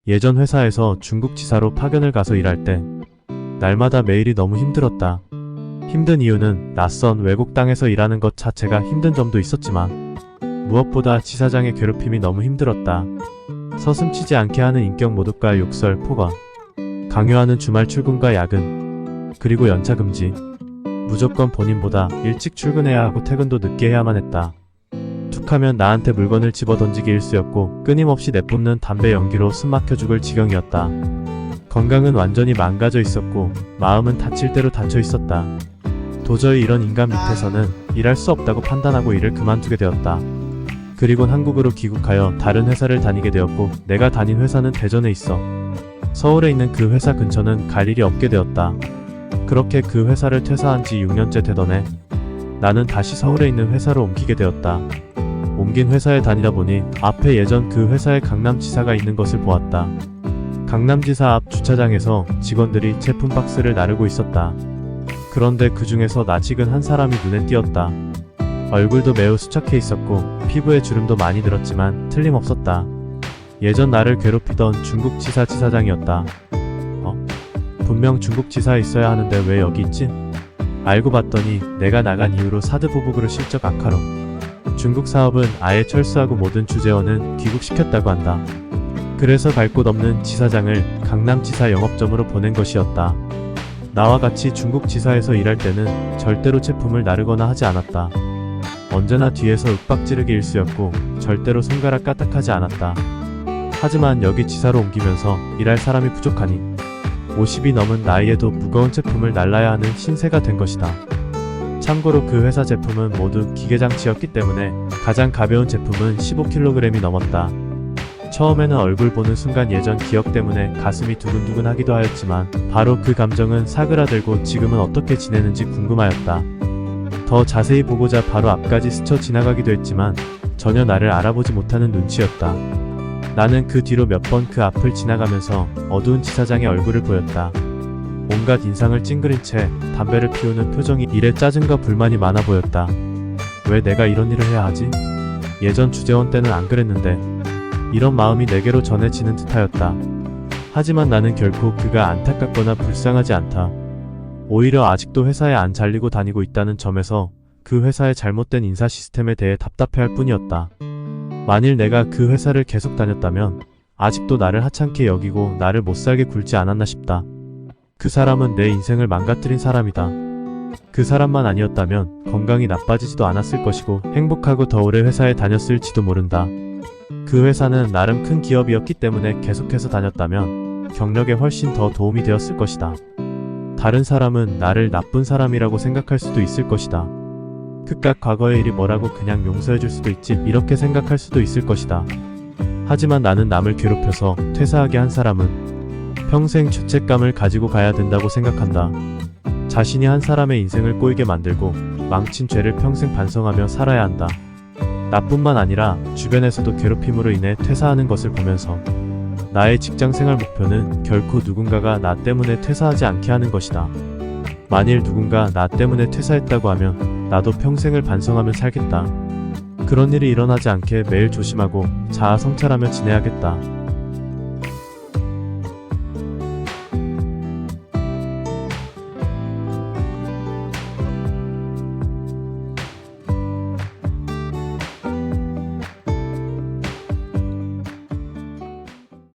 예전 회사에서 중국 지사로 파견을 가서 일할 때 날마다 매일이 너무 힘들었다. 힘든 이유는 낯선 외국 땅에서 일하는 것 자체가 힘든 점도 있었지만 무엇보다 지사장의 괴롭힘이 너무 힘들었다. 서슴치지 않게 하는 인격 모독과 욕설, 폭언, 강요하는 주말 출근과 야근, 그리고 연차 금지. 무조건 본인보다 일찍 출근해야 하고 퇴근도 늦게 해야만 했다. 툭하면 나한테 물건을 집어 던지기 일쑤였고 끊임없이 내뿜는 담배 연기로 숨 막혀 죽을 지경이었다. 건강은 완전히 망가져 있었고 마음은 다칠 대로 닫혀 있었다. 도저히 이런 인간 밑에서는 일할 수 없다고 판단하고 일을 그만두게 되었다. 그리곤 한국으로 귀국하여 다른 회사를 다니게 되었고 내가 다닌 회사는 대전에 있어 서울에 있는 그 회사 근처는 갈 일이 없게 되었다. 그렇게 그 회사를 퇴사한 지 6년째 되던 해 나는 다시 서울에 있는 회사로 옮기게 되었다. 옮긴 회사에 다니다 보니 앞에 예전 그 회사의 강남지사가 있는 것을 보았다. 강남지사 앞 주차장에서 직원들이 제품 박스를 나르고 있었다. 그런데 그 중에서 낯익은 한 사람이 눈에 띄었다. 얼굴도 매우 수척해 있었고 피부에 주름도 많이 들었지만 틀림없었다. 예전 나를 괴롭히던 중국 지사 지사장이었다. 분명 중국 지사에 있어야 하는데 왜 여기 있지? 알고 봤더니 내가 나간 이후로 사드보복으로 실적 악화로 중국 사업은 아예 철수하고 모든 주재원은 귀국시켰다고 한다. 그래서 갈 곳 없는 지사장을 강남지사 영업점으로 보낸 것이었다. 나와 같이 중국 지사에서 일할 때는 절대로 제품을 나르거나 하지 않았다. 언제나 뒤에서 윽박지르기 일쑤였고 절대로 손가락 까딱하지 않았다. 하지만 여기 지사로 옮기면서 일할 사람이 부족하니 50이 넘은 나이에도 무거운 제품을 날라야 하는 신세가 된 것이다. 참고로 그 회사 제품은 모두 기계장치였기 때문에 가장 가벼운 제품은 15kg이 넘었다. 처음에는 얼굴 보는 순간 예전 기억 때문에 가슴이 두근두근 하기도 하였지만 바로 그 감정은 사그라들고 지금은 어떻게 지내는지 궁금하였다. 더 자세히 보고자 바로 앞까지 스쳐 지나가기도 했지만 전혀 나를 알아보지 못하는 눈치였다. 나는 그 뒤로 몇 번 그 앞을 지나가면서 어두운 지사장의 얼굴을 보였다. 온갖 인상을 찡그린 채 담배를 피우는 표정이 일에 짜증과 불만이 많아 보였다. 왜 내가 이런 일을 해야 하지? 예전 주재원 때는 안 그랬는데 이런 마음이 내게로 전해지는 듯하였다. 하지만 나는 결코 그가 안타깝거나 불쌍하지 않다. 오히려 아직도 회사에 안 잘리고 다니고 있다는 점에서 그 회사의 잘못된 인사 시스템에 대해 답답해할 뿐이었다. 만일 내가 그 회사를 계속 다녔다면 아직도 나를 하찮게 여기고 나를 못살게 굴지 않았나 싶다. 그 사람은 내 인생을 망가뜨린 사람이다. 그 사람만 아니었다면 건강이 나빠지지도 않았을 것이고 행복하고 더 오래 회사에 다녔을지도 모른다. 그 회사는 나름 큰 기업이었기 때문에 계속해서 다녔다면 경력에 훨씬 더 도움이 되었을 것이다. 다른 사람은 나를 나쁜 사람이라고 생각할 수도 있을 것이다. 그깟 과거의 일이 뭐라고 그냥 용서해줄 수도 있지 이렇게 생각할 수도 있을 것이다. 하지만 나는 남을 괴롭혀서 퇴사하게 한 사람은 평생 죄책감을 가지고 가야 된다고 생각한다. 자신이 한 사람의 인생을 꼬이게 만들고 망친 죄를 평생 반성하며 살아야 한다. 나뿐만 아니라 주변에서도 괴롭힘으로 인해 퇴사하는 것을 보면서 나의 직장생활 목표는 결코 누군가가 나 때문에 퇴사하지 않게 하는 것이다. 만일 누군가 나 때문에 퇴사했다고 하면 나도 평생을 반성하며 살겠다. 그런 일이 일어나지 않게 매일 조심하고 자아 성찰하며 지내야겠다.